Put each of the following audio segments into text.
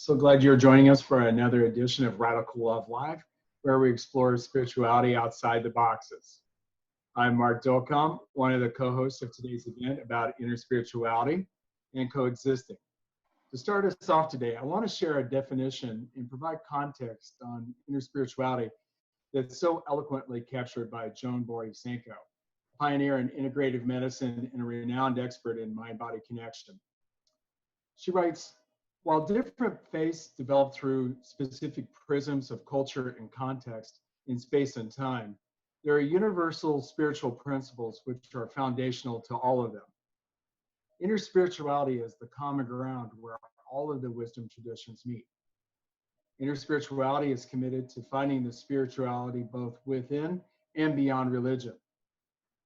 So glad you're joining us for another edition of Radical Love Live, where we explore spirituality outside the boxes. I'm Mark Dolcom, one of the co-hosts of today's event about interspirituality and coexisting. To start us off today, I want to share a definition and provide context on interspirituality that's so eloquently captured by Joan Borysenko, pioneer in integrative medicine and a renowned expert in mind-body connection. She writes, while different faiths develop through specific prisms of culture and context in space and time, there are universal spiritual principles which are foundational to all of them. Interspirituality is the common ground where all of the wisdom traditions meet. Interspirituality is committed to finding the spirituality both within and beyond religion.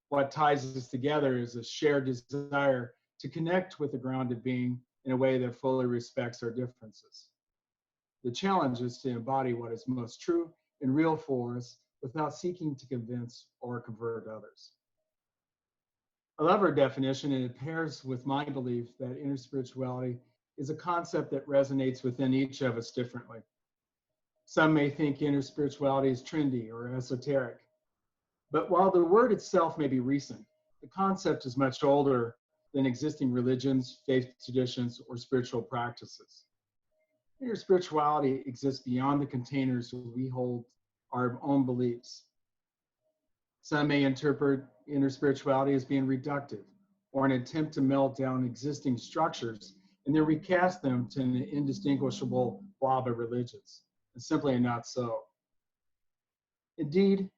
What ties us together is a shared desire to connect with the grounded being in a way that fully respects our differences. The challenge is to embody what is most true and real for us without seeking to convince or convert others. I love her definition, and it pairs with my belief that interspirituality is a concept that resonates within each of us differently. Some may think interspirituality is trendy or esoteric, but while the word itself may be recent, the concept is much older than existing religions, faith traditions, or spiritual practices. Interspirituality exists beyond the containers where we hold our own beliefs. Some may interpret interspirituality as being reductive or an attempt to melt down existing structures and then recast them to an indistinguishable blob of religions. It's simply not so. Indeed,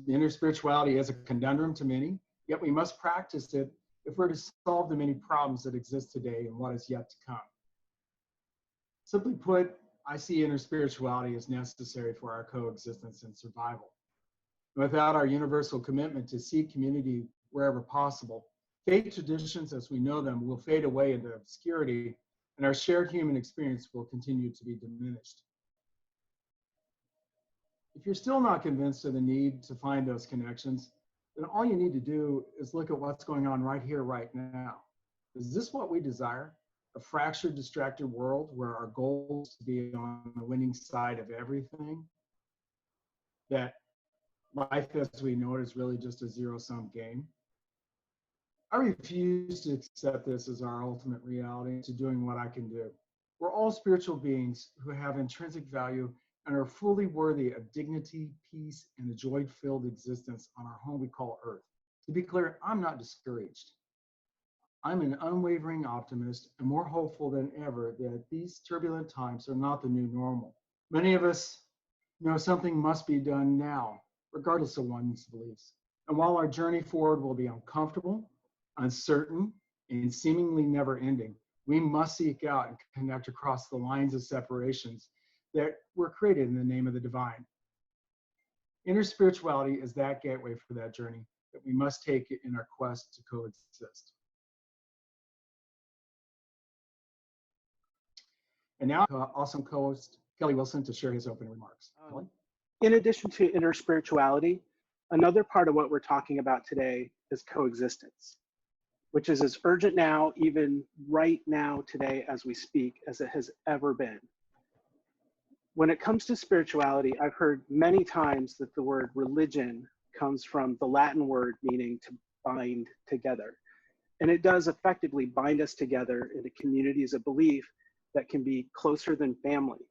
interspirituality is a conundrum to many, yet we must practice it if we're to solve the many problems that exist today and what is yet to come. Simply put, I see interspirituality as necessary for our coexistence and survival. Without our universal commitment to seek community wherever possible, faith traditions as we know them will fade away into obscurity, and our shared human experience will continue to be diminished. If you're still not convinced of the need to find those connections, then all you need to do is look at what's going on right here, right now. Is this what we desire? A fractured, distracted world where our goal is to be on the winning side of everything? That life as we know it is really just a zero-sum game? I refuse to accept this as our ultimate reality to doing what I can do. We're all spiritual beings who have intrinsic value and are fully worthy of dignity, peace, and a joy-filled existence on our home we call Earth. To be clear, I'm not discouraged. I'm an unwavering optimist and more hopeful than ever that these turbulent times are not the new normal. Many of us know something must be done now, regardless of one's beliefs. And while our journey forward will be uncomfortable, uncertain, and seemingly never ending, we must seek out and connect across the lines of separations that were created in the name of the divine. Interspirituality is that gateway for that journey that we must take in our quest to coexist. And now, awesome co-host Kelly Wilson to share his opening remarks. Kelly? In addition to interspirituality, another part of what we're talking about today is coexistence, which is as urgent now, even right now today as we speak, as it has ever been. When it comes to spirituality, I've heard many times that the word religion comes from the Latin word meaning to bind together. And it does effectively bind us together into communities of belief that can be closer than family.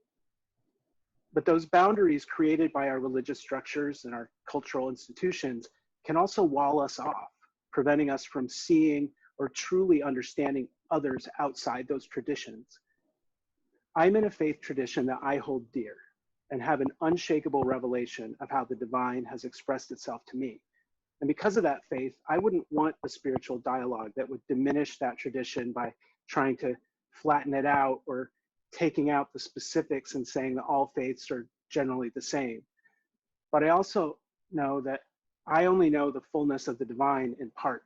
But those boundaries created by our religious structures and our cultural institutions can also wall us off, preventing us from seeing or truly understanding others outside those traditions. I'm in a faith tradition that I hold dear and have an unshakable revelation of how the divine has expressed itself to me. And because of that faith, I wouldn't want a spiritual dialogue that would diminish that tradition by trying to flatten it out or taking out the specifics and saying that all faiths are generally the same. But I also know that I only know the fullness of the divine in part.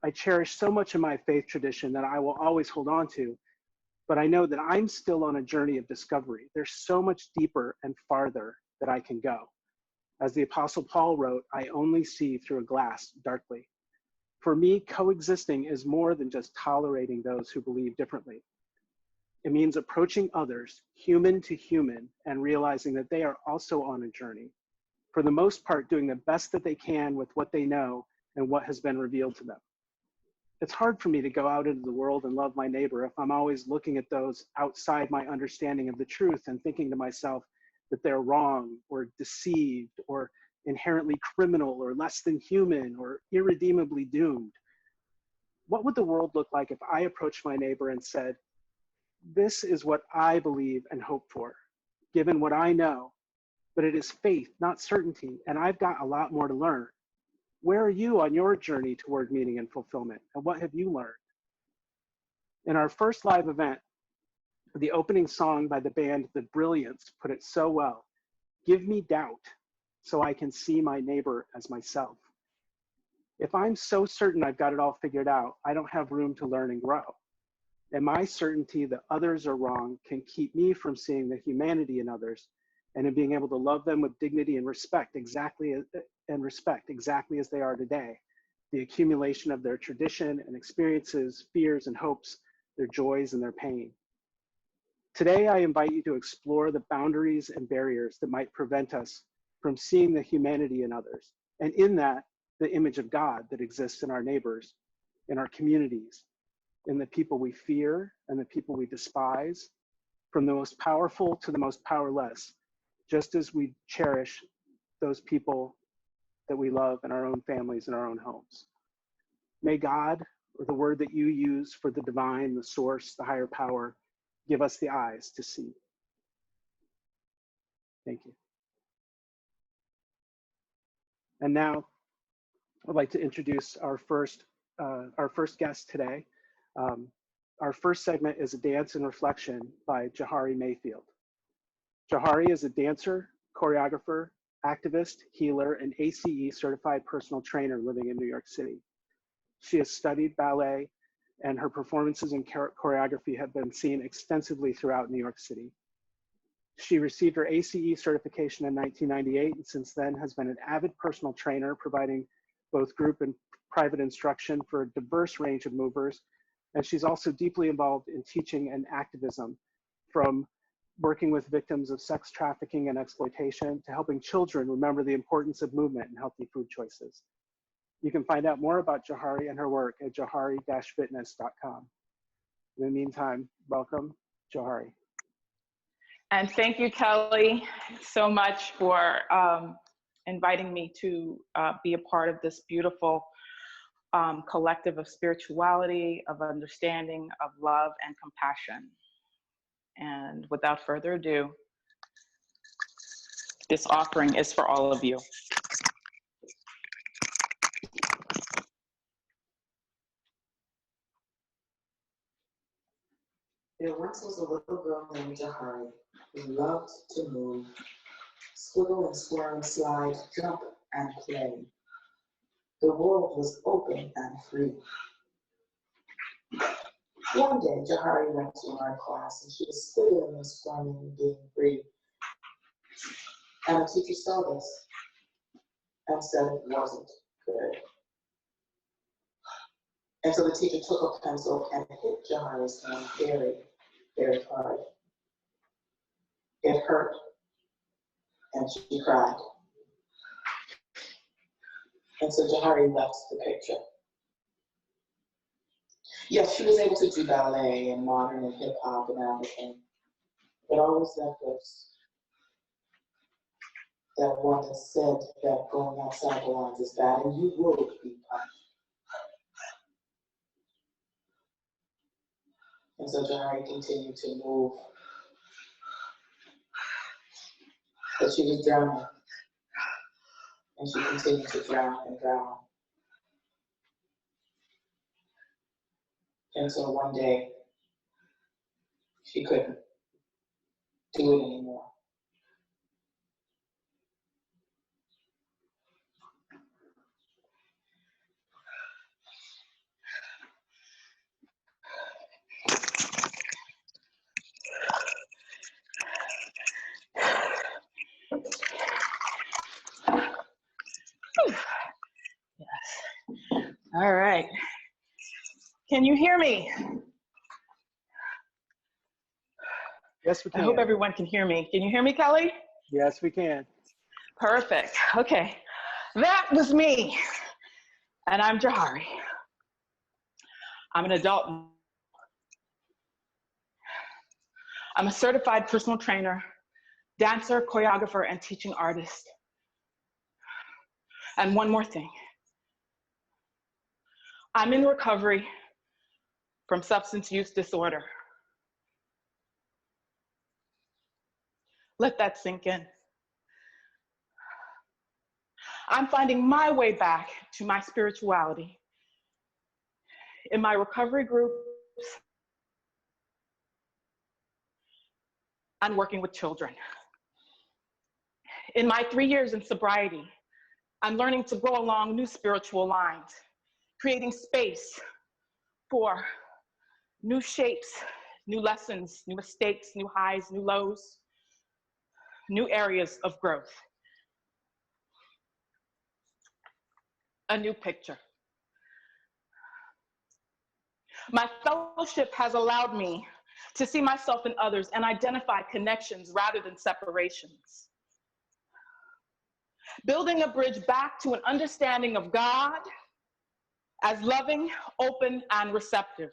I cherish so much of my faith tradition that I will always hold on to, but I know that I'm still on a journey of discovery. There's so much deeper and farther that I can go. As the Apostle Paul wrote, I only see through a glass darkly. For me, coexisting is more than just tolerating those who believe differently. It means approaching others, human to human, and realizing that they are also on a journey. For the most part, doing the best that they can with what they know and what has been revealed to them. It's hard for me to go out into the world and love my neighbor if I'm always looking at those outside my understanding of the truth and thinking to myself that they're wrong or deceived or inherently criminal or less than human or irredeemably doomed. What would the world look like if I approached my neighbor and said, this is what I believe and hope for, given what I know, but it is faith, not certainty, and I've got a lot more to learn. Where are you on your journey toward meaning and fulfillment, and what have you learned? In our first live event, the opening song by the band The Brilliants put it so well: give me doubt so I can see my neighbor as myself. If I'm so certain I've got it all figured out, I don't have room to learn and grow. And my certainty that others are wrong can keep me from seeing the humanity in others and in being able to love them with dignity and respect exactly as they are today. The accumulation of their tradition and experiences, fears and hopes, their joys and their pain. Today, I invite you to explore the boundaries and barriers that might prevent us from seeing the humanity in others, and in that, the image of God that exists in our neighbors, in our communities, in the people we fear and the people we despise, from the most powerful to the most powerless, just as we cherish those people that we love in our own families and our own homes. May God, or the word that you use for the divine, the source, the higher power, give us the eyes to see. Thank you. And now I'd like to introduce our first guest today. Our first segment is a dance and reflection by Jahari Mayfield. Jahari is a dancer, choreographer, activist, healer, and ACE certified personal trainer living in New York City. She has studied ballet, and her performances in choreography have been seen extensively throughout New York City. She received her ACE certification in 1998, and since then has been an avid personal trainer, providing both group and private instruction for a diverse range of movers. And she's also deeply involved in teaching and activism, from working with victims of sex trafficking and exploitation to helping children remember the importance of movement and healthy food choices. You can find out more about Jahari and her work at jahari-fitness.com. In the meantime, welcome, Jahari. And thank you, Kelly, so much for inviting me to be a part of this beautiful collective of spirituality, of understanding, of love and compassion. And without further ado, this offering is for all of you. There once was a little girl named Jahari who loved to move, squiggle and squirm, slide, jump, and play. The world was open and free. One day, Jahari went to art class and she was squiggling and squirming and being free. And the teacher saw this and said it wasn't good. And so the teacher took a pencil and hit Jahari's hand very, very hard. It hurt, and she cried. And so Jahari left the picture. Yes, she was able to do ballet and modern and hip hop and African, but always that ghost. That one that said that going outside the lines is bad, and you would be punished. And so Jahari continued to move. But she was drowning. And she continued to drown and drown. And so one day, she couldn't do it anymore. Yes. All right. Can you hear me? Yes, we I hope can. everyone can hear me. Can you hear me, Kelly? Yes, we can. Perfect. Okay. That was me. And I'm Jahari. I'm an adult. I'm a certified personal trainer, dancer, choreographer, and teaching artist. And one more thing. I'm in recovery from substance use disorder. Let that sink in. I'm finding my way back to my spirituality in my recovery groups and working with children. In my 3 years in sobriety, I'm learning to go along new spiritual lines, creating space for new shapes, new lessons, new mistakes, new highs, new lows, new areas of growth. A new picture. My fellowship has allowed me to see myself in others and identify connections rather than separations. Building a bridge back to an understanding of God as loving, open, and receptive.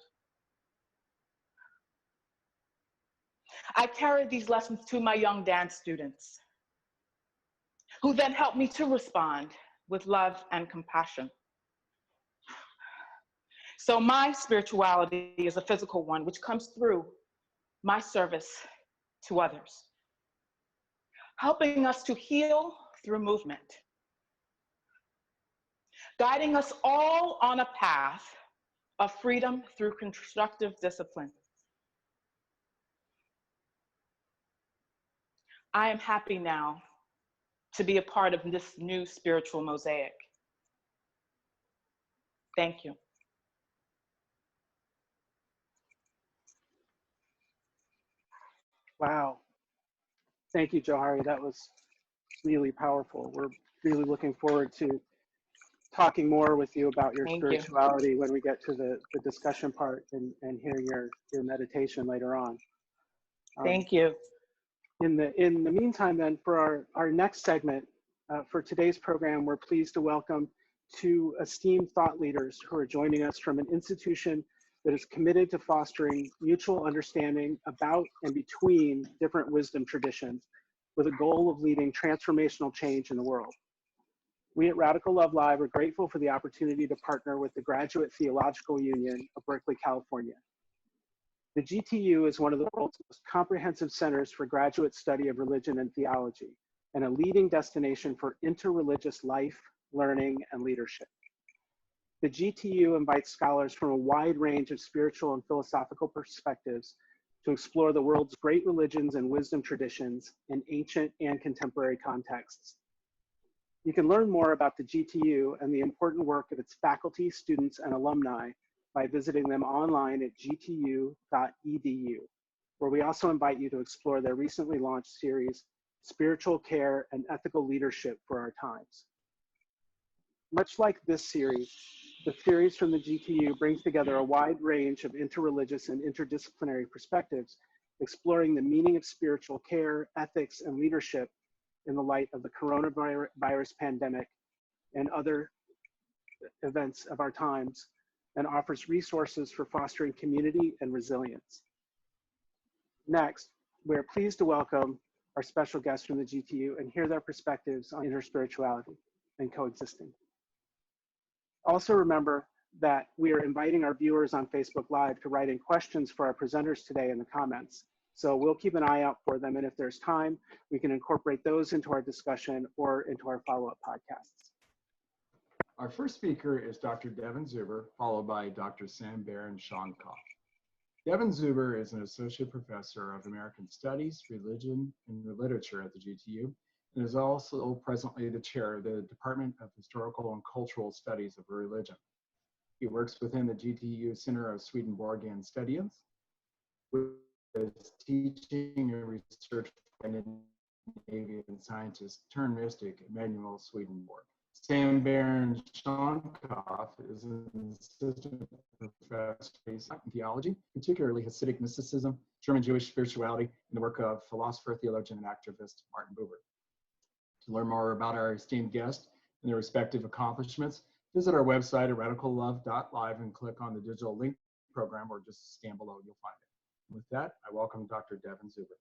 I carried these lessons to my young dance students, who then helped me to respond with love and compassion. So my spirituality is a physical one, which comes through my service to others, helping us to heal through movement, guiding us all on a path of freedom through constructive discipline. I am happy now to be a part of this new spiritual mosaic. Thank you. Wow. Thank you, Johari. That was really powerful. We're really looking forward to talking more with you about your Thank you. spirituality when we get to the discussion part and hearing your meditation later on. Thank you. In the meantime, then, for our next segment, for today's program, we're pleased to welcome two esteemed thought leaders who are joining us from an institution that is committed to fostering mutual understanding about and between different wisdom traditions with a goal of leading transformational change in the world. We at Radical Love Live are grateful for the opportunity to partner with the Graduate Theological Union of Berkeley, California. The GTU is one of the world's most comprehensive centers for graduate study of religion and theology, and a leading destination for interreligious life, learning, and leadership. The GTU invites scholars from a wide range of spiritual and philosophical perspectives to explore the world's great religions and wisdom traditions in ancient and contemporary contexts. You can learn more about the GTU and the important work of its faculty, students, and alumni by visiting them online at gtu.edu, where we also invite you to explore their recently launched series, Spiritual Care and Ethical Leadership for Our Times. Much like this series, the series from the GTU brings together a wide range of interreligious and interdisciplinary perspectives, exploring the meaning of spiritual care, ethics, and leadership in the light of the coronavirus pandemic and other events of our times, and offers resources for fostering community and resilience. Next, we're pleased to welcome our special guests from the GTU and hear their perspectives on interspirituality and coexisting. Also remember that we are inviting our viewers on Facebook Live to write in questions for our presenters today in the comments. So we'll keep an eye out for them, and if there's time, we can incorporate those into our discussion or into our follow-up podcasts. Our first speaker is Dr. Devin Zuber, followed by Dr. Sam Baer and Sean Koff. Devin Zuber is an associate professor of American Studies, Religion, and Literature at the GTU, and is also presently the chair of the Department of Historical and Cultural Studies of Religion. He works within the GTU Center of Swedenborgian Studies, with teaching and research by Scandinavian scientist turned mystic Emanuel Swedenborg. Sam Baron Shonkoff is an assistant professor in theology, particularly Hasidic mysticism, German Jewish spirituality, and the work of philosopher, theologian, and activist Martin Buber. To learn more about our esteemed guests and their respective accomplishments, visit our website at radicallove.live and click on the digital link program, or just scan below, you'll find it. With that, I welcome Dr. Devin Zuber.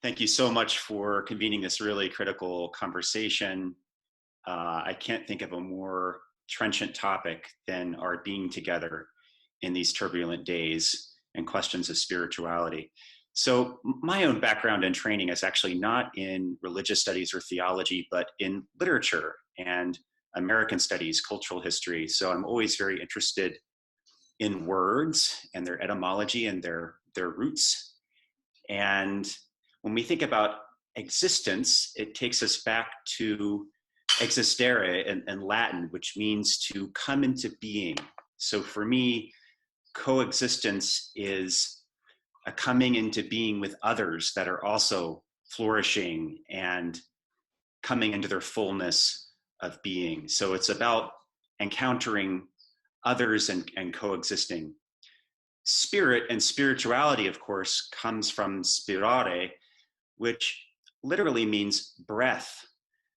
Thank you so much for convening this really critical conversation. I can't think of a more trenchant topic than our being together in these turbulent days and questions of spirituality. So my own background and training is actually not in religious studies or theology, but in literature and American studies, cultural history. So I'm always very interested in words and their etymology and their roots. And when we think about existence, it takes us back to existere in Latin, which means to come into being. So for me, coexistence is a coming into being with others that are also flourishing and coming into their fullness of being. So it's about encountering others and coexisting. Spirit and spirituality, of course, comes from spirare, which literally means breath,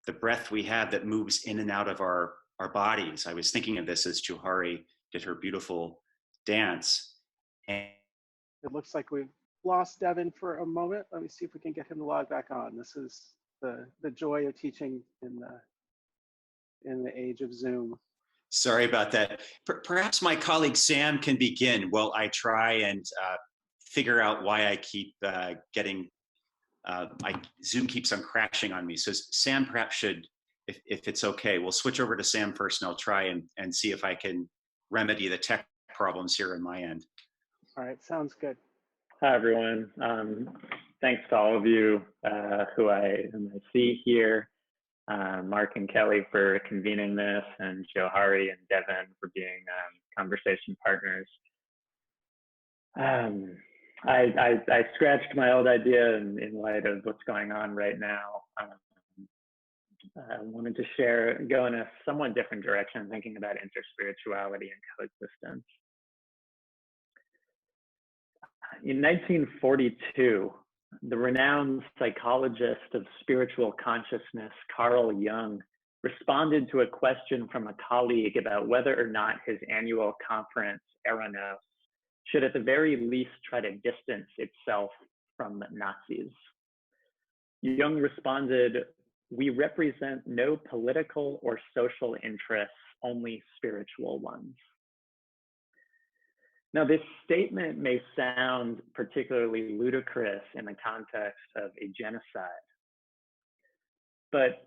the breath we have that moves in and out of our bodies. I was thinking of this as Johari did her beautiful dance. And It looks like we've lost Devin for a moment. Let me see if we can get him to log back on. This is the joy of teaching in the age of Zoom. Sorry about that. Perhaps my colleague Sam can begin while I try and figure out why I keep getting, my Zoom keeps on crashing on me. So Sam perhaps should, if it's okay, we'll switch over to Sam first and I'll try and see if I can remedy the tech problems here on my end. All right, sounds good. Hi, everyone. Thanks to all of you who I see here. Mark and Kelly for convening this, and Johari and Devin for being conversation partners. I scratched my old idea in light of what's going on right now. I wanted to go in a somewhat different direction, thinking about interspirituality and coexistence. In 1942, the renowned psychologist of spiritual consciousness, Carl Jung, responded to a question from a colleague about whether or not his annual conference, Eranos, should at the very least try to distance itself from Nazis. Jung responded, "We represent no political or social interests, only spiritual ones." Now, this statement may sound particularly ludicrous in the context of a genocide, but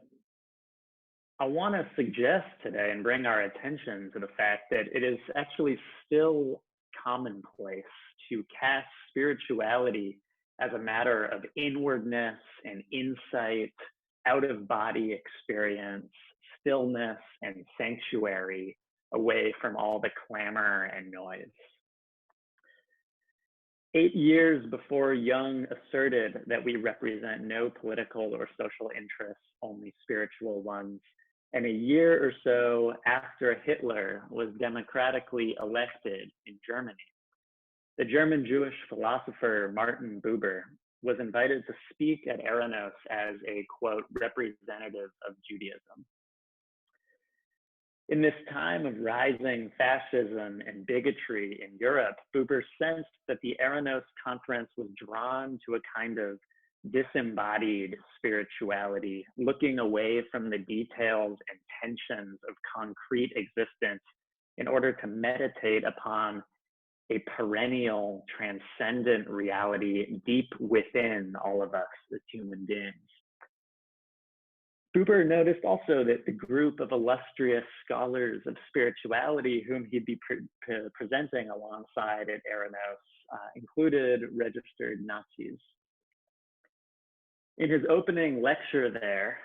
I want to suggest today and bring our attention to the fact that it is actually still commonplace to cast spirituality as a matter of inwardness and insight, out-of-body experience, stillness and sanctuary, away from all the clamor and noise. 8 years before Jung asserted that we represent no political or social interests, only spiritual ones, and a year or so after Hitler was democratically elected in Germany, the German Jewish philosopher Martin Buber was invited to speak at Eranos as a, quote, representative of Judaism. In this time of rising fascism and bigotry in Europe, Buber sensed that the Eranos conference was drawn to a kind of disembodied spirituality, looking away from the details and tensions of concrete existence in order to meditate upon a perennial, transcendent reality deep within all of us as human beings. Buber noticed also that the group of illustrious scholars of spirituality whom he'd be presenting alongside at Eranos included registered Nazis. In his opening lecture there,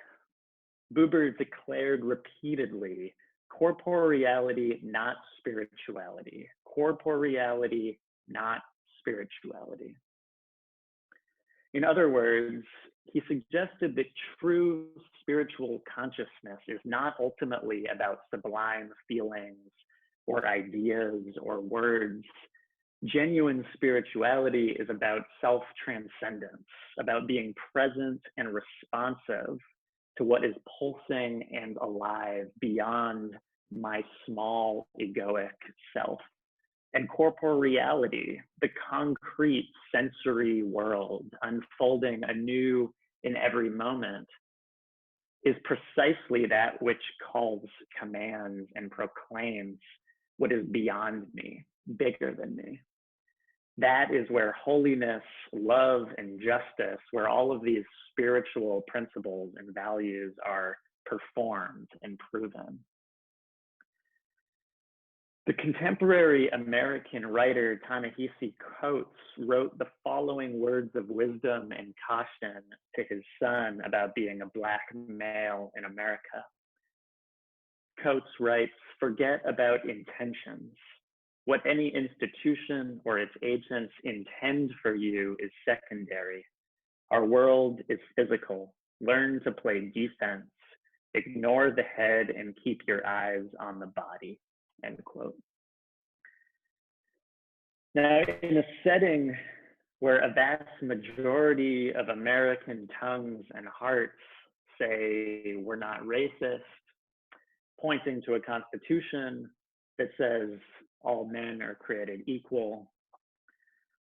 Buber declared repeatedly, corporeality, not spirituality. Corporeality, not spirituality. In other words, he suggested that true spiritual consciousness is not ultimately about sublime feelings or ideas or words. Genuine spirituality is about self-transcendence, about being present and responsive to what is pulsing and alive beyond my small egoic self. And corporeality, the concrete sensory world unfolding anew in every moment, is precisely that which calls, commands, and proclaims what is beyond me, bigger than me. That is where holiness, love, and justice, where all of these spiritual principles and values are performed and proven. The contemporary American writer Ta-Nehisi Coates wrote the following words of wisdom and caution to his son about being a Black male in America. Coates writes, "Forget about intentions. What any institution or its agents intend for you is secondary. Our world is physical. Learn to play defense. Ignore the head and keep your eyes on the body." End quote. Now, in a setting where a vast majority of American tongues and hearts say we're not racist, pointing to a constitution that says all men are created equal,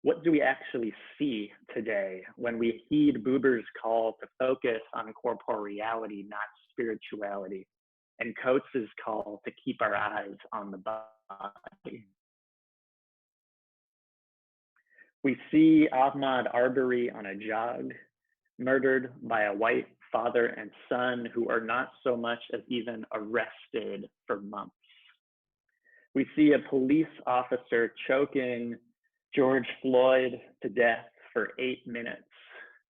what do we actually see today when we heed Buber's call to focus on corporeality, not spirituality, and Coates's call to keep our eyes on the body? We see Ahmaud Arbery on a jog, murdered by a white father and son who are not so much as even arrested for months. We see a police officer choking George Floyd to death for 8 minutes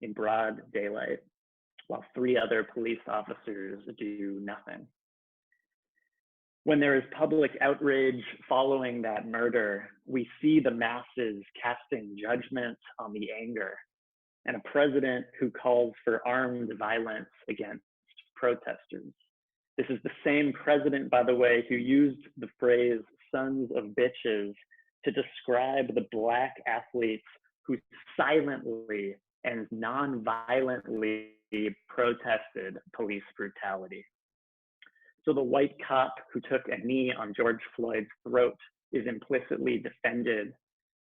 in broad daylight, while 3 other police officers do nothing. When there is public outrage following that murder, we see the masses casting judgment on the anger, and a president who calls for armed violence against protesters. This is the same president, by the way, who used the phrase "sons of bitches" to describe the Black athletes who silently and non-violently protested police brutality. So the white cop who took a knee on George Floyd's throat is implicitly defended.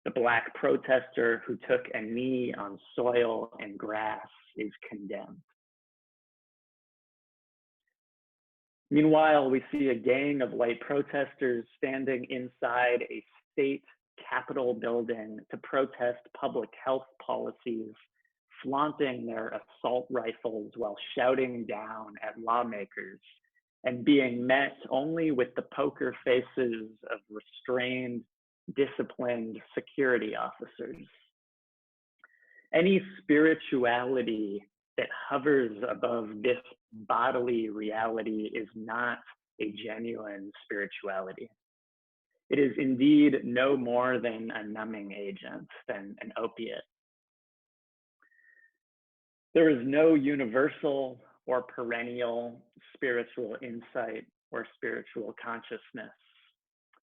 The Black protester who took a knee on soil and grass is condemned. Meanwhile, we see a gang of white protesters standing inside a state capitol building to protest public health policies, flaunting their assault rifles while shouting down at lawmakers, and being met only with the poker faces of restrained, disciplined security officers. Any spirituality that hovers above this bodily reality is not a genuine spirituality. It is indeed no more than a numbing agent, than an opiate. There is no universal or perennial spiritual insight or spiritual consciousness.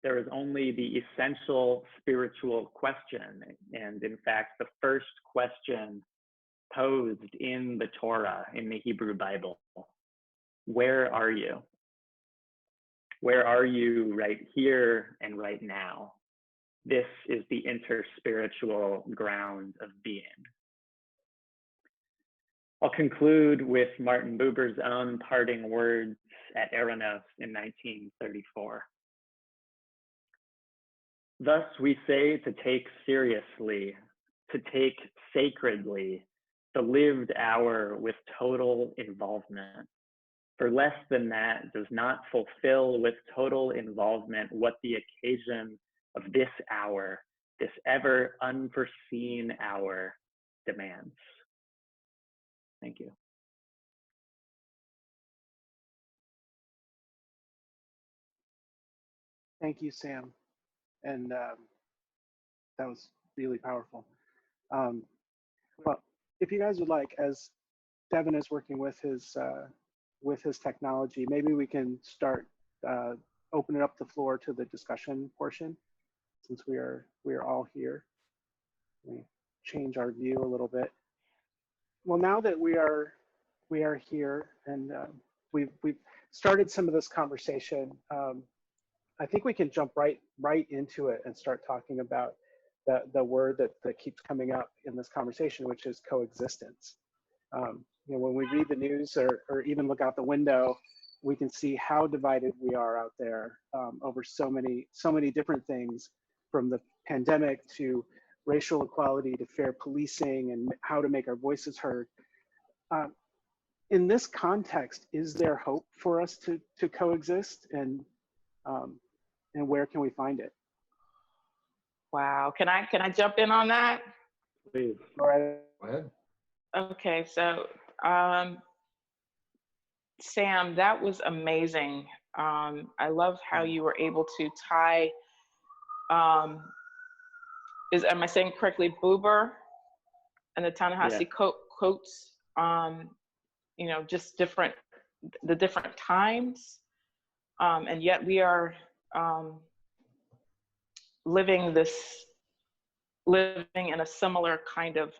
There is only the essential spiritual question, and in fact, the first question posed in the Torah, in the Hebrew Bible. Where are you? Where are you right here and right now? This is the interspiritual ground of being. I'll conclude with Martin Buber's own parting words at Eranos in 1934. Thus we say to take seriously, to take sacredly, the lived hour with total involvement. For less than that does not fulfill with total involvement what the occasion of this hour, this ever unforeseen hour, demands. Thank you. Thank you, Sam. And that was really powerful. Well, if you guys would like, as Devin is working with his technology, maybe we can start opening up the floor to the discussion portion, since we are all here. Let me change our view a little bit. Well, now that we are here, and we've started some of this conversation, I think we can jump right into it and start talking about the word that keeps coming up in this conversation, which is coexistence. You know, when we read the news or even look out the window, we can see how divided we are out there over so many different things, from the pandemic to racial equality to fair policing and how to make our voices heard. In this context, is there hope for us to coexist, and where can we find it? Wow, can I jump in on that? Please. All right. Go ahead. Okay, so Sam, that was amazing. I love how you were able to tie, am I saying correctly, Buber and the Ta-Nehisi Coates, you know, just the different times, and yet we are living in a similar kind of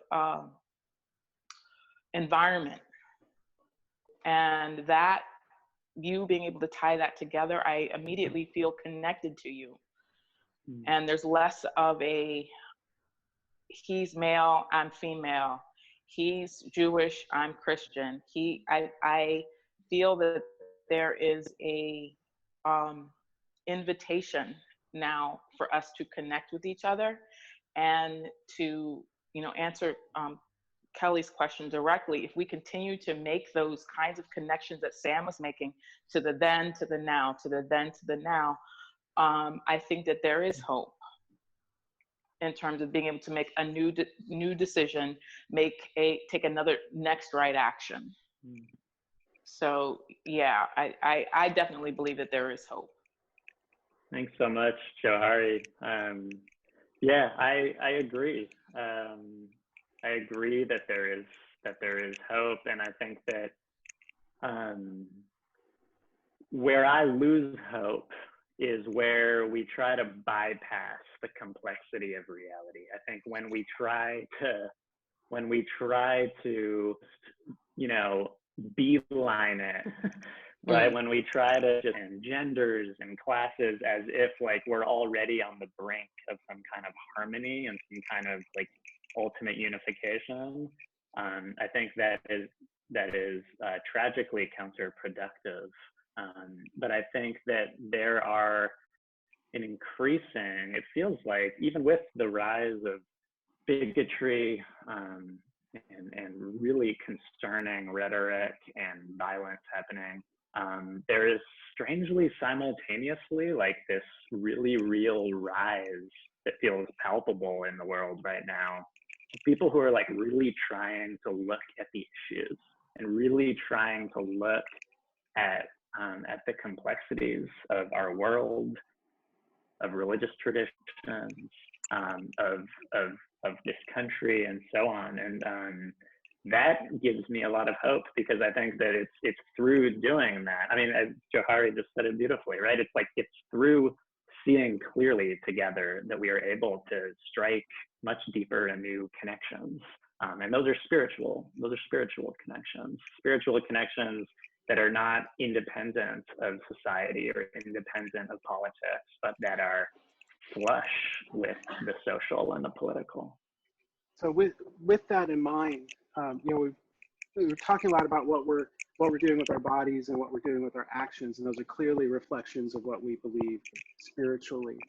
environment. And that, you being able to tie that together, I immediately feel connected to you. And there's less of a, he's male, I'm female, he's Jewish, I'm Christian. I feel that there is a invitation now for us to connect with each other and to, you know, answer Kelly's question directly. If we continue to make those kinds of connections that Sam was making, to the then, to the now, to the then, to the now, I think that there is hope in terms of being able to make a new decision, take another next right action. So yeah, I definitely believe that there is hope. Thanks so much, Johari. Yeah, I agree. I agree that there is hope, and I think that where I lose hope is where we try to bypass the complexity of reality. I think when we try to, you know, beeline it, right? When we try to just end genders and classes as if like we're already on the brink of some kind of harmony and some kind of like ultimate unification, I think that is tragically counterproductive. But I think that there are an increasing, it feels like, even with the rise of bigotry and really concerning rhetoric and violence happening, there is strangely simultaneously like this really real rise that feels palpable in the world right now. People who are like really trying to look at the issues and really trying to look at the complexities of our world, of religious traditions, of this country, and so on. And that gives me a lot of hope, because I think that it's through doing that. I mean, as Johari just said it beautifully, right? It's like it's through seeing clearly together that we are able to strike much deeper and new connections. And those are spiritual connections that are not independent of society or independent of politics, but that are flush with the social and the political. So with that in mind, you know, we were talking a lot about what we're doing with our bodies and what we're doing with our actions, and those are clearly reflections of what we believe spiritually.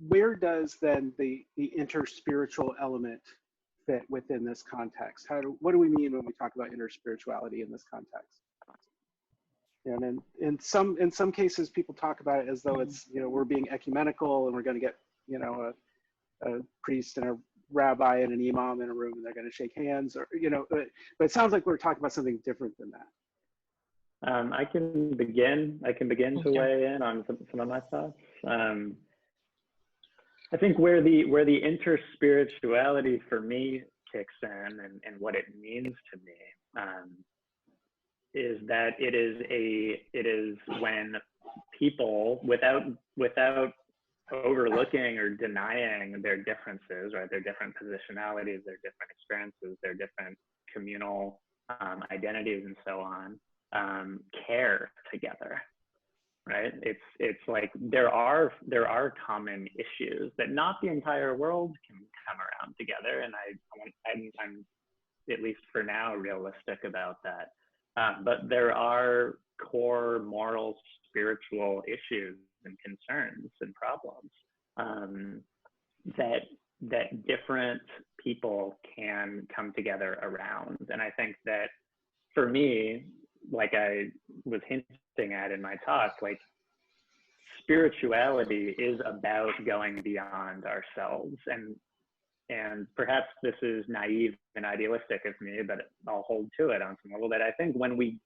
Where does then the interspiritual element fit within this context? What do we mean when we talk about interspirituality in this context? You know, and in some cases, people talk about it as though it's, you know, we're being ecumenical and we're going to get, you know, a priest and a rabbi and an imam in a room and they're going to shake hands, or, you know, but it sounds like we're talking about something different than that. I can begin to weigh in on some of my thoughts. I think where the interspirituality for me kicks in, and what it means to me, is that it is when people, without overlooking or denying their differences, right, their different positionalities, their different experiences, their different communal identities, and so on, care together. Right? It's like there are common issues that not the entire world can come around together, and I'm at least for now realistic about that. But there are core moral, spiritual issues and concerns and problems that different people can come together around. And I think that for me, like I was hinting at in my talk, like spirituality is about going beyond ourselves. And perhaps this is naive and idealistic of me, but I'll hold to it on some level, that I think when we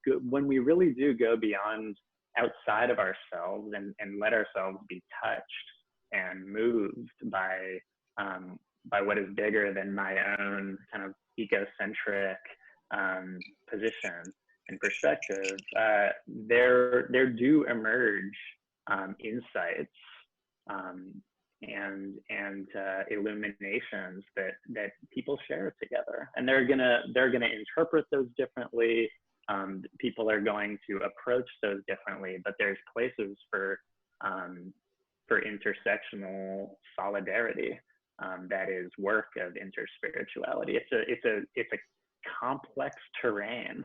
really do go beyond, outside of ourselves, and let ourselves be touched and moved by what is bigger than my own kind of egocentric position and perspective, there do emerge insights and illuminations that people share together, and they're gonna interpret those differently. People are going to approach those differently, but there's places for intersectional solidarity that is work of interspirituality. It's a complex terrain,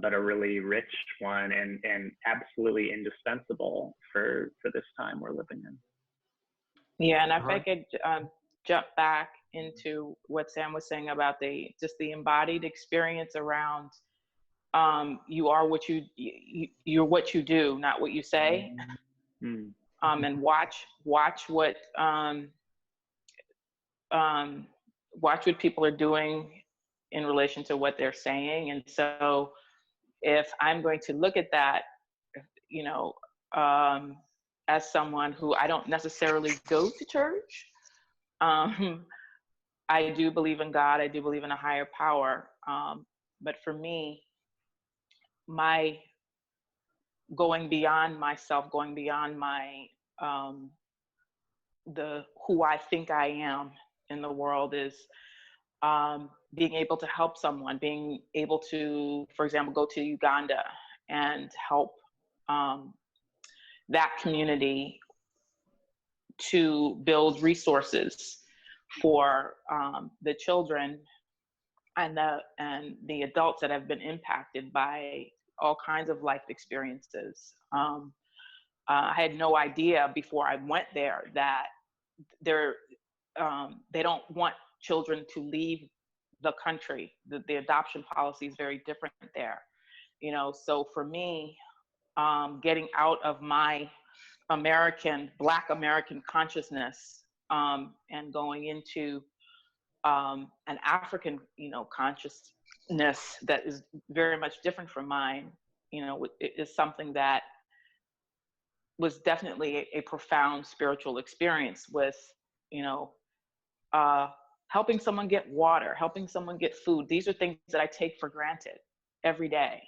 but a really rich one, and absolutely indispensable for this time we're living in. Yeah, and if I could jump back into what Sam was saying about the embodied experience around you are what you're what you do, not what you say. Mm. And watch what people are doing in relation to what they're saying. And so if I'm going to look at that, you know, as someone who, I don't necessarily go to church, I do believe in God, I do believe in a higher power, but for me, my going beyond myself, going beyond my who I think I am in the world is being able to help someone, being able to, for example, go to Uganda and help that community to build resources for the children and the adults that have been impacted by all kinds of life experiences. I had no idea before I went there that they don't want children to leave the country. The adoption policy is very different there, you know. So for me, getting out of my Black American consciousness and going into an African, you know, consciousness that is very much different from mine, you know, it is something that was definitely a profound spiritual experience with, you know, helping someone get water, helping someone get food. These are things that I take for granted every day,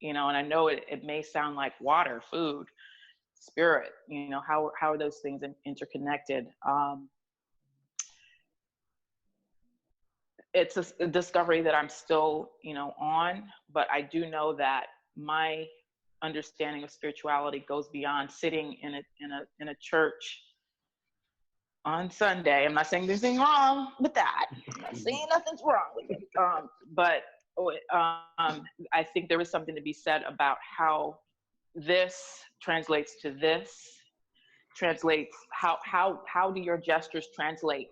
you know, and I know it may sound like water, food, spirit, you know, how are those things interconnected? It's a discovery that I'm still, you know, on, but I do know that my understanding of spirituality goes beyond sitting in a church on Sunday. I'm not saying there's anything wrong with that. I'm not saying nothing's wrong with it. But I think there is something to be said about how this translates to this, translates, how do your gestures translate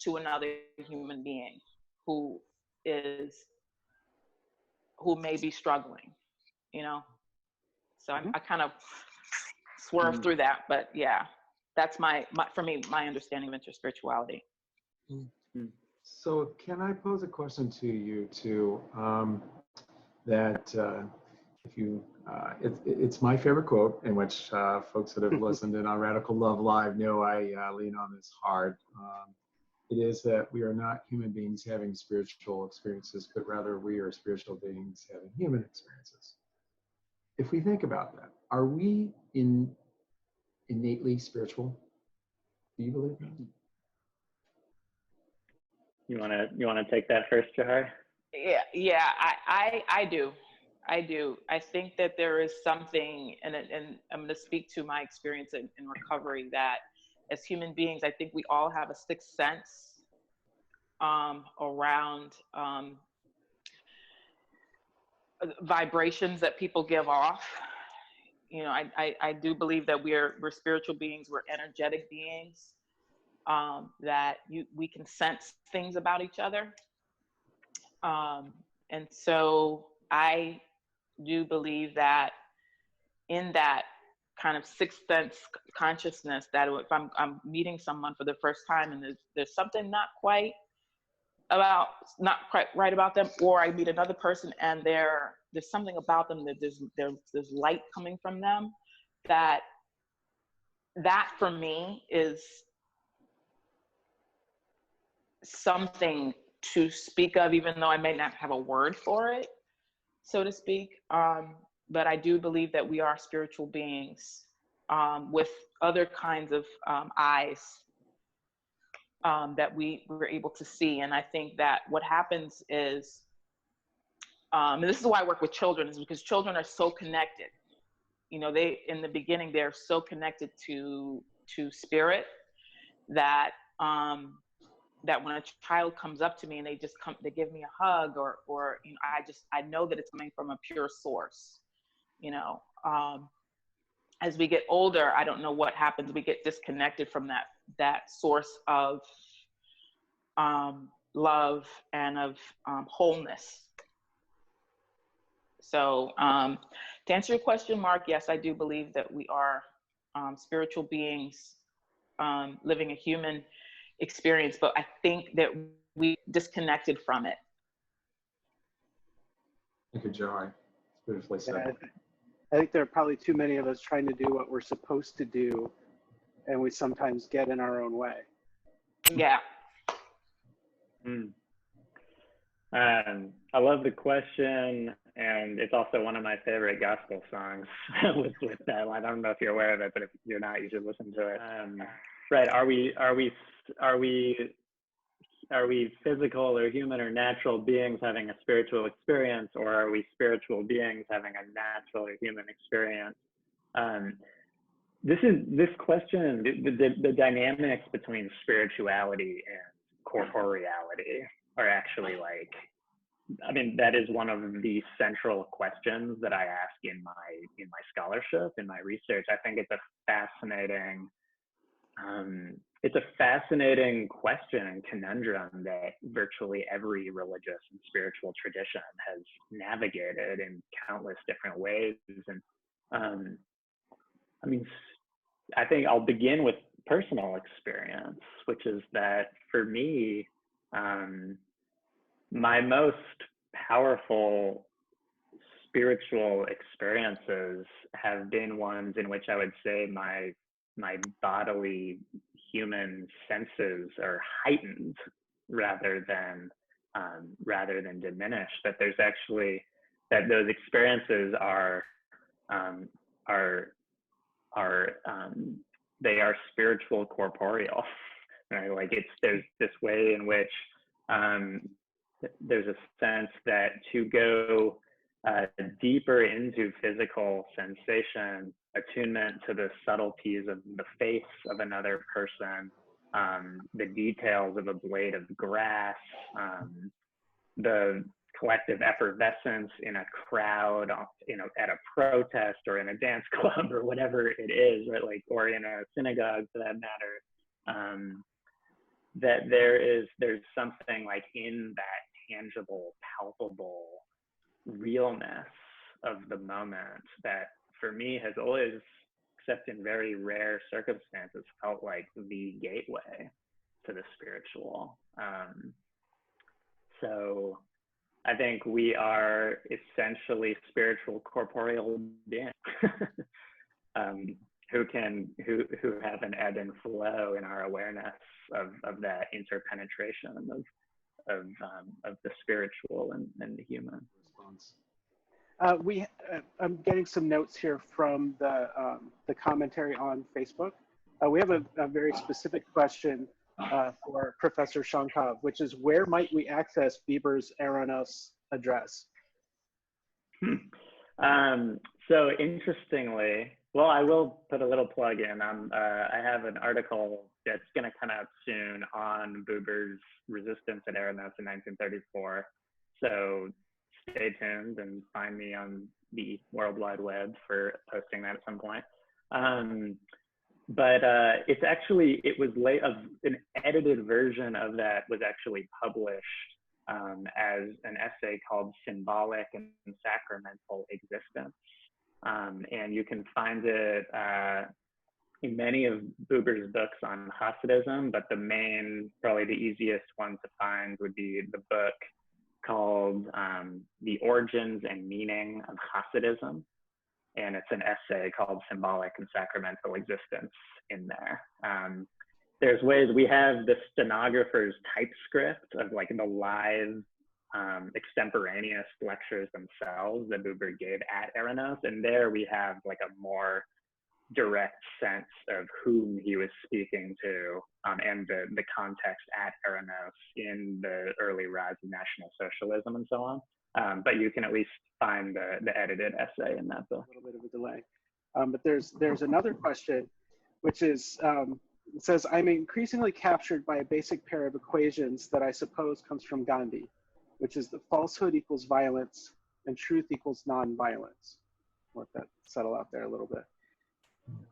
to another human being who may be struggling, you know? So I kind of swerved through that, but yeah, that's for me, my understanding of interspirituality. So can I pose a question to you too, that if you It's my favorite quote, in which folks that have listened in on Radical Love Live know I lean on this hard. It is that we are not human beings having spiritual experiences, but rather we are spiritual beings having human experiences. If we think about that, are we innately spiritual? Do you believe that? You wanna take that first, Jahar? Yeah, I do. I think that there is something, and I'm going to speak to my experience in recovery, that as human beings, I think we all have a sixth sense around vibrations that people give off. You know, I do believe that we're spiritual beings, we're energetic beings, that we can sense things about each other. And so I do believe that in that kind of sixth sense consciousness, that if I'm meeting someone for the first time and there's something not quite right about them, or I meet another person and there's something about them that there's light coming from them, that for me is something to speak of, even though I may not have a word for it, so to speak. But I do believe that we are spiritual beings with other kinds of eyes that we're able to see. And I think that what happens is, and this is why I work with children, is because children are so connected. You know, in the beginning, they're so connected to spirit that that when a child comes up to me and they give me a hug, or you know, I know that it's coming from a pure source. You know, as we get older, I don't know what happens. We get disconnected from that source of love and of wholeness. So to answer your question, Mark, yes, I do believe that we are spiritual beings living a human experience, but I think that we disconnected from it. Thank you, Joey. It's beautifully said. Yeah, I think there are probably too many of us trying to do what we're supposed to do, and we sometimes get in our own way. Yeah. I love the question, and it's also one of my favorite gospel songs with that line. I don't know if you're aware of it, but if you're not, you should listen to it. Right? Are we physical or human or natural beings having a spiritual experience, or are we spiritual beings having a natural or human experience? This question, the dynamics between spirituality and corporeality are actually that is one of the central questions that I ask in my scholarship, in my research. I think it's a fascinating question and conundrum that virtually every religious and spiritual tradition has navigated in countless different ways. And I think I'll begin with personal experience, which is that for me, my most powerful spiritual experiences have been ones in which I would say my bodily human senses are heightened rather than diminished. That there's actually that those experiences are they are spiritual corporeal, right? Like there's this way in which there's a sense that to go deeper into physical sensation, attunement to the subtleties of the face of another person, the details of a blade of grass, the collective effervescence in a crowd, at a protest or in a dance club or whatever it is, right? Like, or in a synagogue for that matter, that there's something like in that tangible, palpable realness of the moment that for me has always, except in very rare circumstances, felt like the gateway to the spiritual. So I think we are essentially spiritual corporeal beings who have an ebb and flow in our awareness of that interpenetration of the spiritual and the human. I'm getting some notes here from the commentary on Facebook. We have a very specific question for Professor Shankov, which is, where might we access Bieber's Eranos address? So interestingly, well, I will put a little plug in. I have an article that's going to come out soon on Buber's resistance at Eranos in 1934. So stay tuned and find me on the World Wide Web for posting that at some point. But it's actually, an edited version of that was actually published as an essay called Symbolic and Sacramental Existence. And you can find it in many of Buber's books on Hasidism, but probably the easiest one to find would be the book called The Origins and Meaning of Hasidism. And it's an essay called Symbolic and Sacramental Existence in there. There's ways, we have the stenographer's typescript of like the live extemporaneous lectures themselves that Buber gave at Eranos. And there we have like a more direct sense of whom he was speaking to and the context at Eranos in the early rise of National Socialism and so on. But you can at least find the edited essay in that book. A little bit of a delay. But there's another question, which is, it says, I'm increasingly captured by a basic pair of equations that I suppose comes from Gandhi, which is that falsehood equals violence and truth equals non-violence. Let that settle out there a little bit.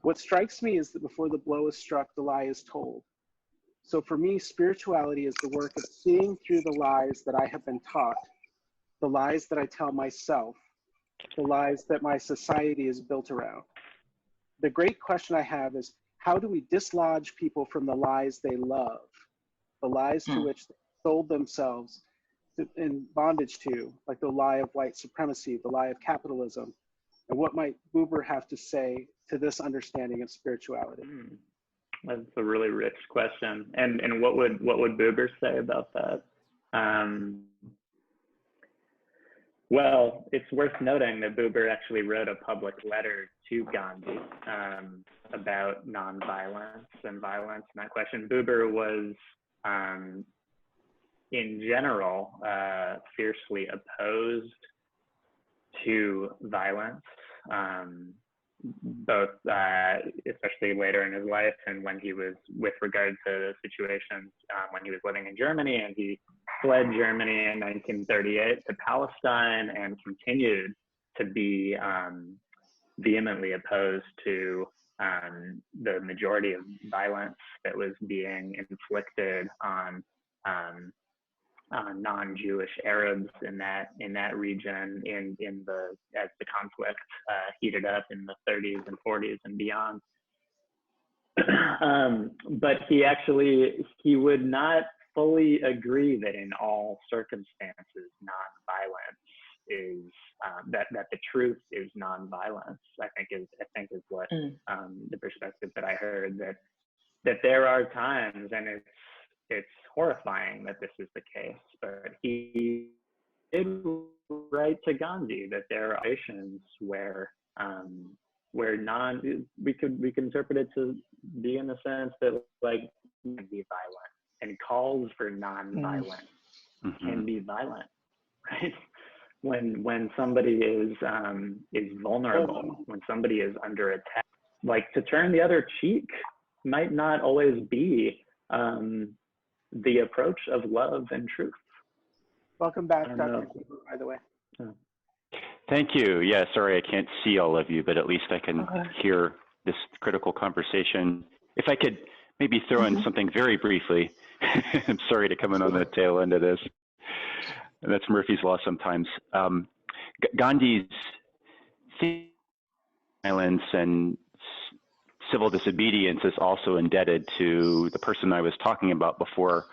What strikes me is that before the blow is struck, the lie is told. So for me, spirituality is the work of seeing through the lies that I have been taught, the lies that I tell myself, the lies that my society is built around. The great question I have is, how do we dislodge people from the lies they love, the lies to which they sold themselves in bondage to, like the lie of white supremacy, the lie of capitalism? And what might Buber have to say to this understanding of spirituality? That's a really rich question. And what would Buber say about that? Well, it's worth noting that Buber actually wrote a public letter to Gandhi about nonviolence and violence and that question. Buber was, in general, fiercely opposed to violence, both especially later in his life and when he was, with regard to situations when he was living in Germany, and he fled Germany in 1938 to Palestine and continued to be vehemently opposed to the majority of violence that was being inflicted on non-Jewish Arabs in that region as the conflict heated up in the 30s and 40s and beyond. But he would not fully agree that in all circumstances nonviolence is that the truth is nonviolence. I think is what the perspective that I heard, that there are times, and it's horrifying that this is the case, but he did write to Gandhi that there are situations where we could interpret it to be in the sense that like be violent, and calls for non-violence can be violent, right? When somebody is vulnerable, when somebody is under attack, like to turn the other cheek might not always be the approach of love and truth. Welcome back, Dr. Cooper, by the way. Thank you. Yeah, sorry I can't see all of you, but at least I can hear this critical conversation. If I could maybe throw in something very briefly. I'm sorry to come in on the tail end of this. That's Murphy's Law sometimes. Gandhi's violence and civil disobedience is also indebted to the person I was talking about before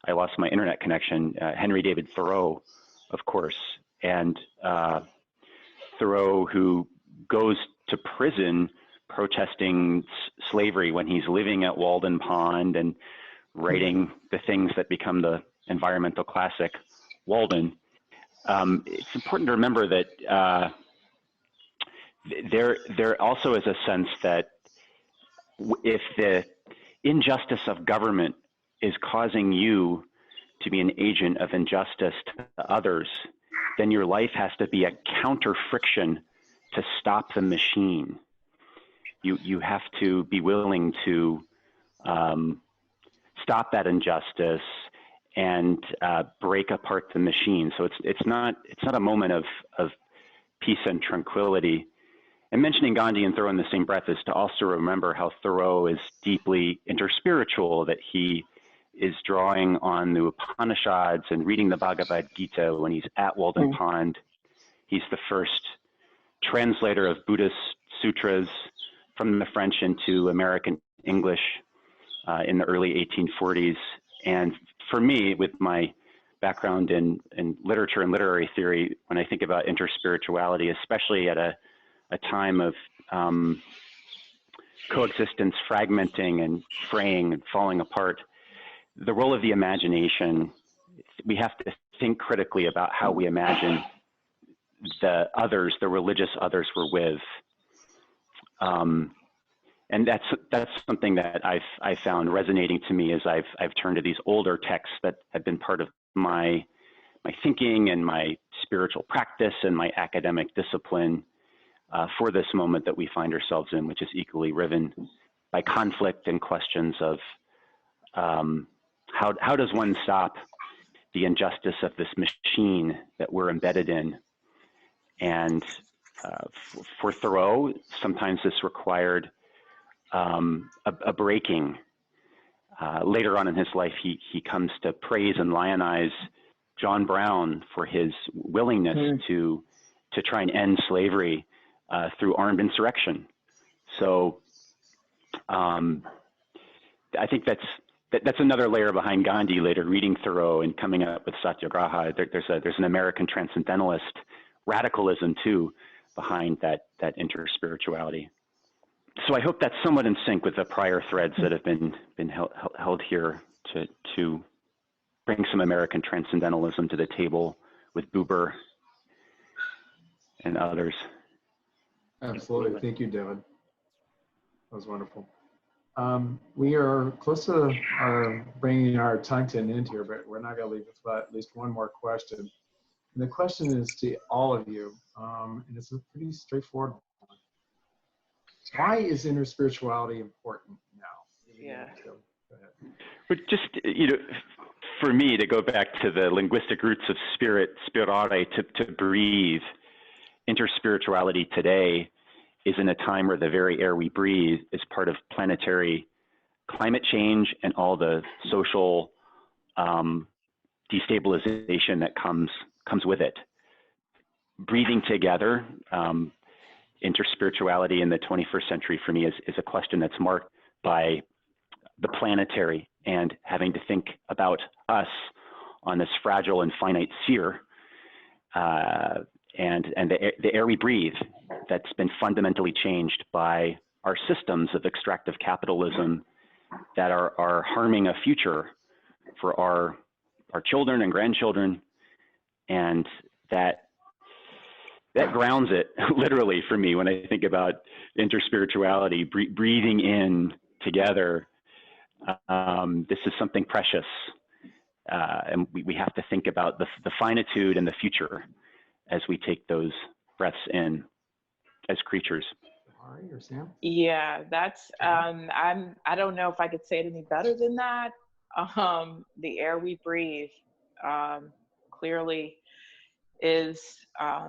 I lost my internet connection, Henry David Thoreau, of course, and Thoreau, who goes to prison protesting slavery when he's living at Walden Pond and writing the things that become the environmental classic, Walden. It's important to remember that there also is a sense that if the injustice of government is causing you to be an agent of injustice to others, then your life has to be a counter friction to stop the machine. You have to be willing to stop that injustice and break apart the machine. So it's not a moment of peace and tranquility. And mentioning Gandhi and Thoreau in the same breath is to also remember how Thoreau is deeply interspiritual, that he is drawing on the Upanishads and reading the Bhagavad Gita when he's at Walden Pond. He's the first translator of Buddhist sutras from the French into American English in the early 1840s. And for me, with my background in literature and literary theory, when I think about interspirituality, especially at a time of coexistence fragmenting and fraying and falling apart, the role of the imagination, we have to think critically about how we imagine the others, the religious others we're with. And that's something that I've found resonating to me as I've turned to these older texts that have been part of my thinking and my spiritual practice and my academic discipline for this moment that we find ourselves in, which is equally riven by conflict and questions of how does one stop the injustice of this machine that we're embedded in? And for Thoreau, sometimes this required a breaking. Later on in his life, he comes to praise and lionize John Brown for his willingness to try and end slavery through armed insurrection. So I think that's another layer behind Gandhi later reading Thoreau and coming up with Satyagraha. There's an American transcendentalist radicalism too behind that interspirituality. So I hope that's somewhat in sync with the prior threads that have been held here to bring some American transcendentalism to the table with Buber and others. Absolutely. Thank you, David. That was wonderful. We are close to bringing our time to an end here, but we're not going to leave without at least one more question. And the question is to all of you, and it's a pretty straightforward one. Why is interspirituality important now? Yeah. Go ahead. But just, for me, to go back to the linguistic roots of spirare, to breathe, interspirituality today is in a time where the very air we breathe is part of planetary climate change and all the social destabilization that comes with it. Breathing together, interspirituality in the 21st century for me is a question that's marked by the planetary and having to think about us on this fragile and finite sphere, and the air we breathe that's been fundamentally changed by our systems of extractive capitalism that are harming a future for our children and grandchildren, and that grounds it literally for me when I think about interspirituality, breathing in together. This is something precious, and we have to think about the finitude and the future as we take those breaths in as creatures. Ari or Sam? Yeah, that's I don't know if I could say it any better than that. The air we breathe clearly is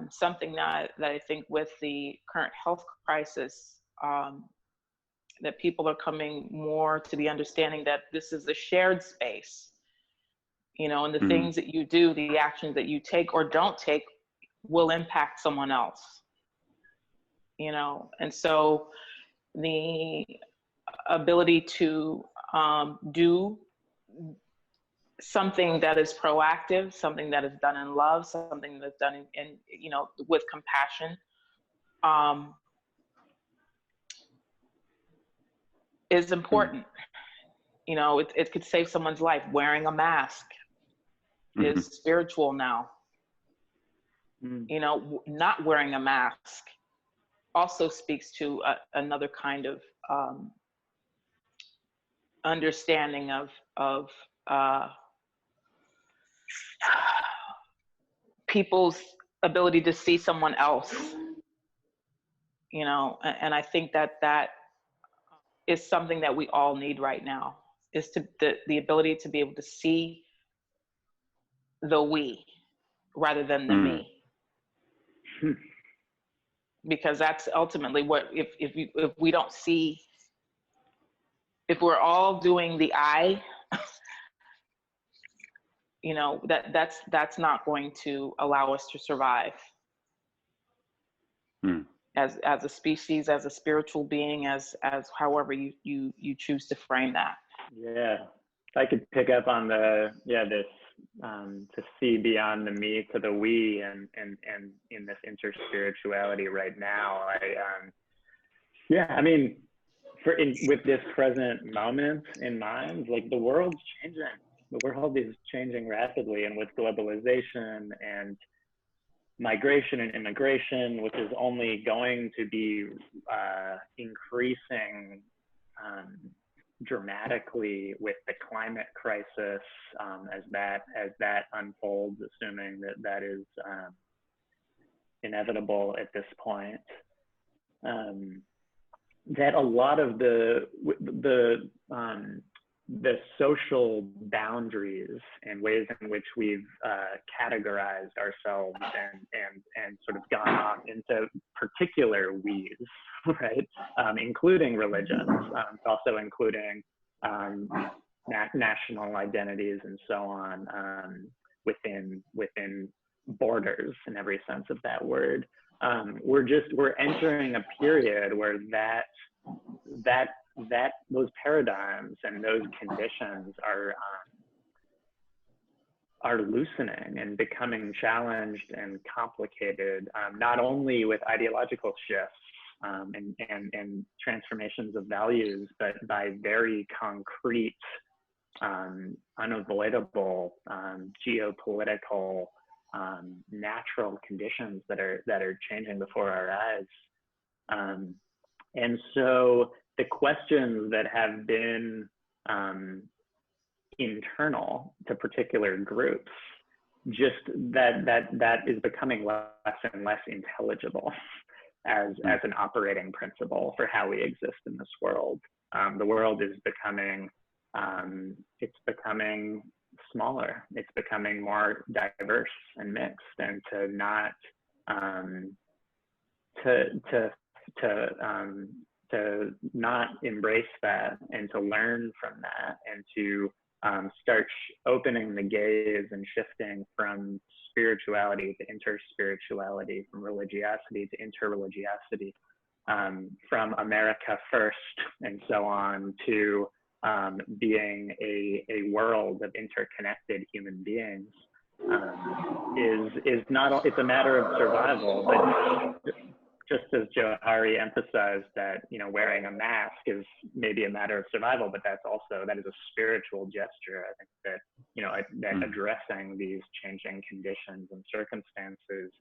something that I think with the current health crisis, that people are coming more to the understanding that this is a shared space, and the things that you do, the actions that you take or don't take will impact someone else, and so the ability to do something that is proactive, something that is done in love, something that's done in you know, with compassion, is important. You know, it could save someone's life. Wearing a mask is spiritual now. You know, not wearing a mask also speaks to another kind of understanding of people's ability to see someone else. You know, and I think that is something that we all need right now, is to the ability to be able to see the we rather than the me. Because that's ultimately what, if we don't see, if we're all doing the I, you know, that's not going to allow us to survive as a species, as a spiritual being, as however you choose to frame that. Yeah, if I could pick up on this to see beyond the me to the we, and in this interspirituality right now, I mean, with this present moment in mind, like the world's changing. The world is changing rapidly, and with globalization and migration and immigration, which is only going to be increasing dramatically with the climate crisis, as that unfolds, assuming that is inevitable at this point. That a lot of the social boundaries and ways in which we've categorized ourselves and sort of gone off into particular we's, right? Including religions, also including national identities and so on, within borders in every sense of that word. We're entering a period where those paradigms and those conditions are loosening and becoming challenged and complicated, not only with ideological shifts and transformations of values, but by very concrete, unavoidable geopolitical, natural conditions that are changing before our eyes. And so the questions that have been internal to particular groups, just that is becoming less and less intelligible as an operating principle for how we exist in this world. The world is becoming, it's becoming smaller. It's becoming more diverse and mixed, and to not to not embrace that and to learn from that, and to start opening the gaze and shifting from spirituality to interspirituality, from religiosity to interreligiosity, from America first and so on to being a world of interconnected human beings, is not, it's a matter of survival. But just as Johari emphasized that, you know, wearing a mask is maybe a matter of survival, but that is a spiritual gesture. I think that, you know, that addressing these changing conditions and circumstances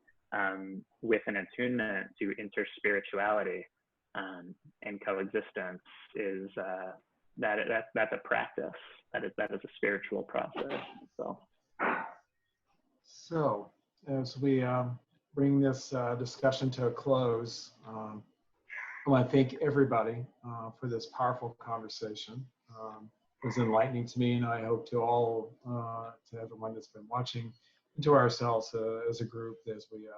with an attunement to interspirituality and coexistence is that's a practice. That is a spiritual process. So as we bring this discussion to a close, I want to thank everybody for this powerful conversation. It was enlightening to me, and I hope to all, to everyone that's been watching, and to ourselves as a group as we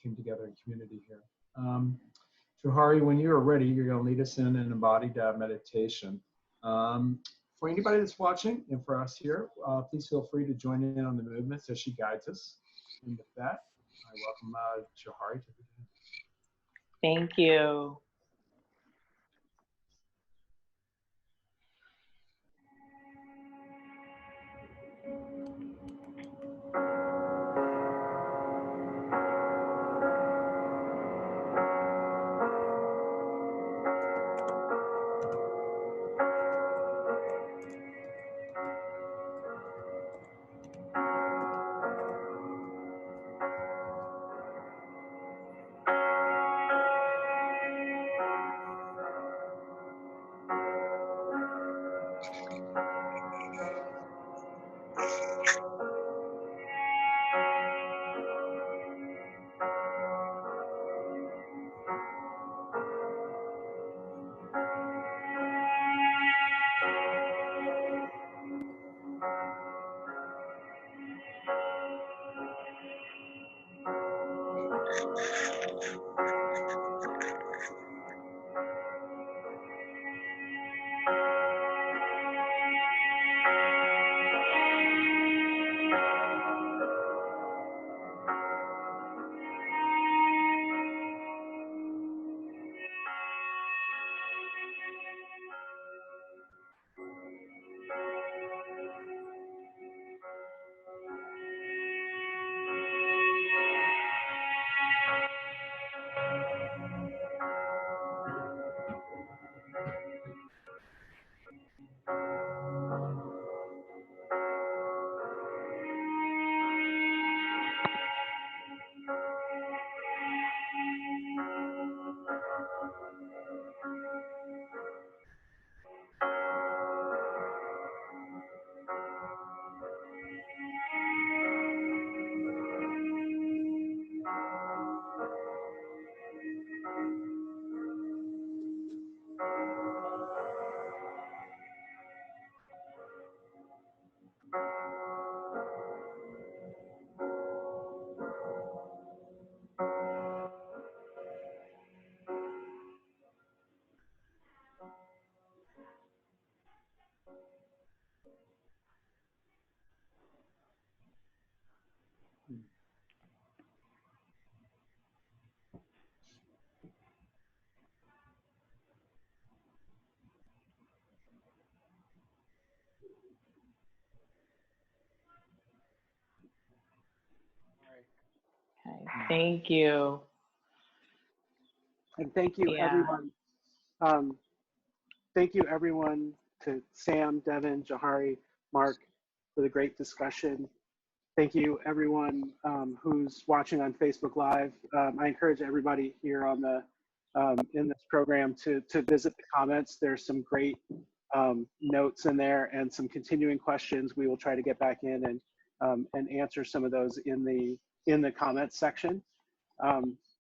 came together in community here. Johari, when you are ready, you're going to lead us in an embodied meditation. For anybody that's watching, and for us here, please feel free to join in on the movements as she guides us. And with that, I welcome Johari to begin. Thank you. Okay, thank you. And thank you, Yeah. everyone. Thank you, everyone, to Sam, Devin, Jahari, Mark, for the great discussion. Thank you, everyone who's watching on Facebook Live. I encourage everybody here on the in this program to visit the comments. There's some great notes in there and some continuing questions. We will try to get back in and answer some of those in the comments section.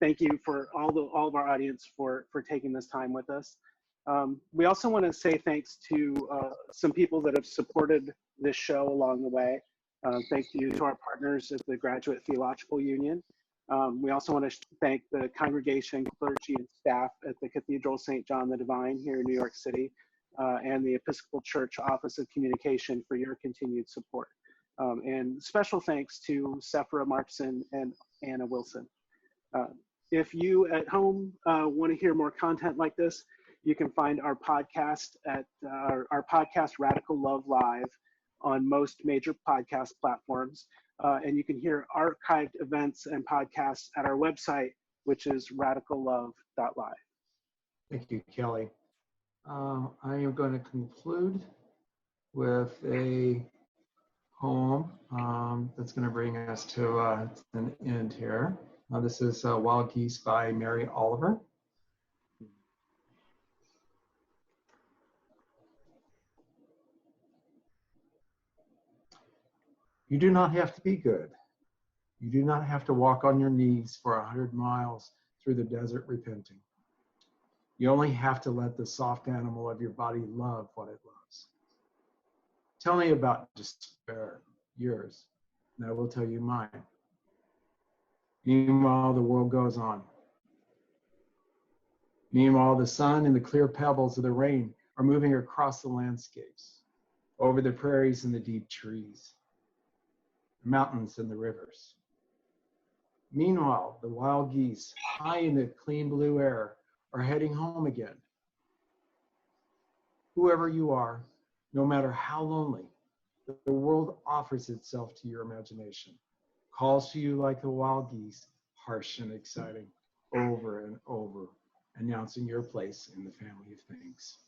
Thank you for all of our audience for taking this time with us. We also want to say thanks to some people that have supported this show along the way. Thank you to our partners at the Graduate Theological Union. We also want to thank the congregation, clergy, and staff at the Cathedral St. John the Divine here in New York City, and the Episcopal Church Office of Communication for your continued support. And special thanks to Sephora Markson and Anna Wilson. If you at home want to hear more content like this, you can find our podcast at our podcast Radical Love Live on most major podcast platforms. And you can hear archived events and podcasts at our website, which is radicallove.live. Thank you, Kelly. I am going to conclude with a poem that's going to bring us to an end here. This is Wild Geese by Mary Oliver. You do not have to be good. You do not have to walk on your knees for 100 miles through the desert repenting. You only have to let the soft animal of your body love what it loves. Tell me about despair, yours, and I will tell you mine. Meanwhile, the world goes on. Meanwhile, the sun and the clear pebbles of the rain are moving across the landscapes, over the prairies and the deep trees, the mountains and the rivers. Meanwhile, the wild geese, high in the clean blue air, are heading home again. Whoever you are, no matter how lonely, the world offers itself to your imagination, calls to you like the wild geese, harsh and exciting, over and over, announcing your place in the family of things.